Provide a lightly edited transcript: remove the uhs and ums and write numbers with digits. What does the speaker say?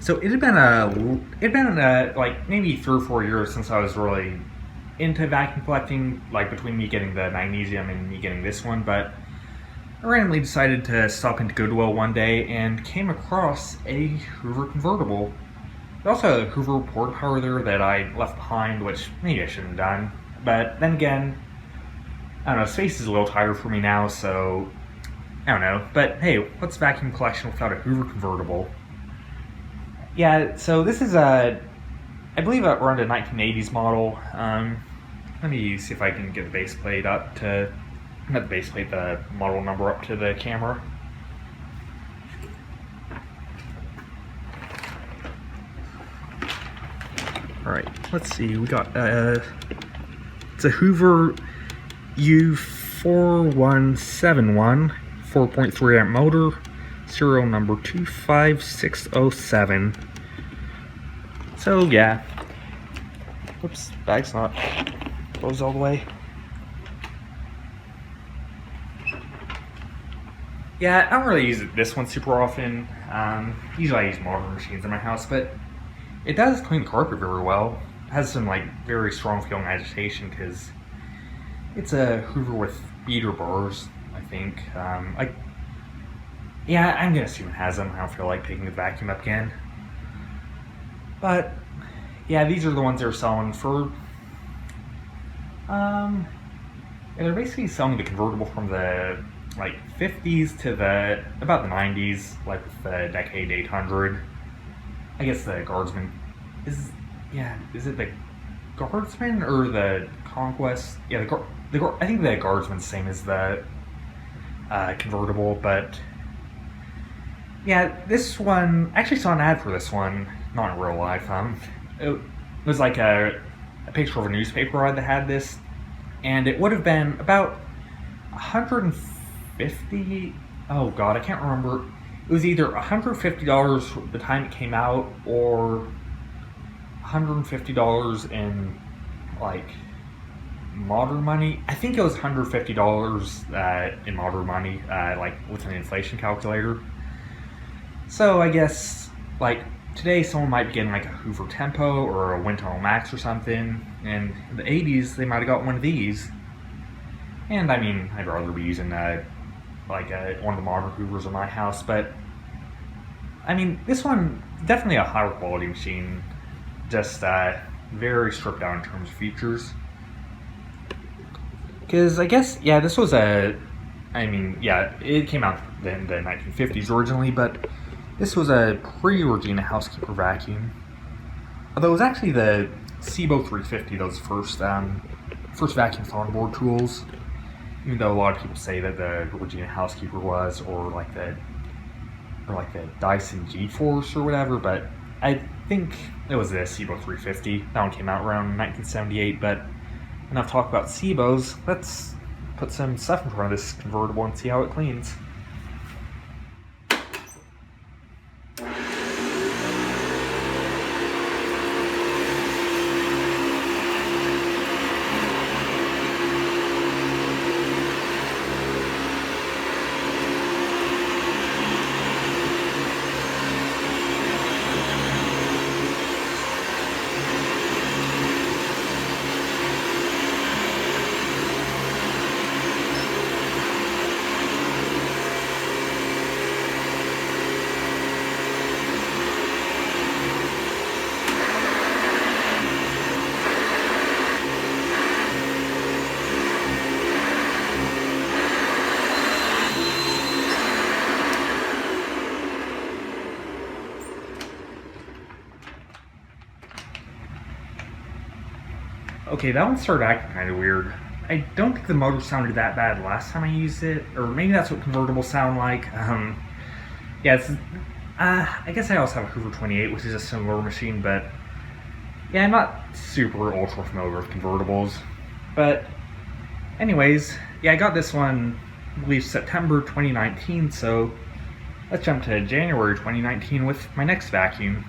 So like maybe 3 or 4 years since I was really into vacuum collecting, like between me getting the magnesium and me getting this one, but I randomly decided to stop into Goodwill one day and came across a Hoover convertible. There's also a Hoover port power there that I left behind, which maybe I shouldn't have done. But then again, I don't know, space is a little tighter for me now, so I don't know. But hey, what's vacuum collection without a Hoover convertible? Yeah, so this is I believe around a 1980s model. Let me see if I can get the base plate up to, not the base plate, the model number up to the camera. Alright, let's see, we got, it's a Hoover U4171, 4.3 amp motor, serial number 25607. So yeah, whoops, bag's not closed all the way. Yeah, I don't really use this one super often. Usually I use modern machines in my house, but it does clean the carpet very well. It has some like very strong feeling agitation because it's a Hoover with beater bars, I think. Yeah, I'm gonna assume it has them. I don't feel like picking the vacuum up again. But yeah, these are the ones they're selling for. Yeah, they're basically selling the convertible from the like 50s to the about the 90s, like with the Decade 800. I guess the Guardsman is it the Guardsman or the Conquest? Yeah, I think the Guardsman's the same as the convertible, but yeah, this one I actually saw an ad for this one, not in real life. It was like a picture of a newspaper ad that had this, and it would have been about 150. Oh god, I can't remember. It was either $150 the time it came out, or $150 in like modern money. I think it was $150 in modern money, like with an inflation calculator. So I guess like today someone might be getting like a Hoover Tempo or a Wintunnel Max or something, and in the 80s they might have got one of these. And I mean, I'd rather be using one of the modern Hoovers in my house, but I mean, this one definitely a higher quality machine, just very stripped down in terms of features. Because I guess, yeah, this was it came out in the 1950s originally, but this was a pre-Regina Housekeeper vacuum. Although it was actually the Sebo 350 that was first vacuum on board tools. Even though a lot of people say that the Regina Housekeeper was, or like the Dyson G-Force or whatever, but I think it was the Sebo 350. That one came out around 1978, but enough talk about Sebos. Let's put some stuff in front of this convertible and see how it cleans. Okay, that one started acting kind of weird. I don't think the motor sounded that bad last time I used it, or maybe that's what convertibles sound like. Yeah, it's, I guess I also have a Hoover 28, which is a similar machine, but yeah, I'm not super ultra familiar with convertibles. But anyways, yeah, I got this one, I believe, September 2019, so let's jump to January 2019 with my next vacuum.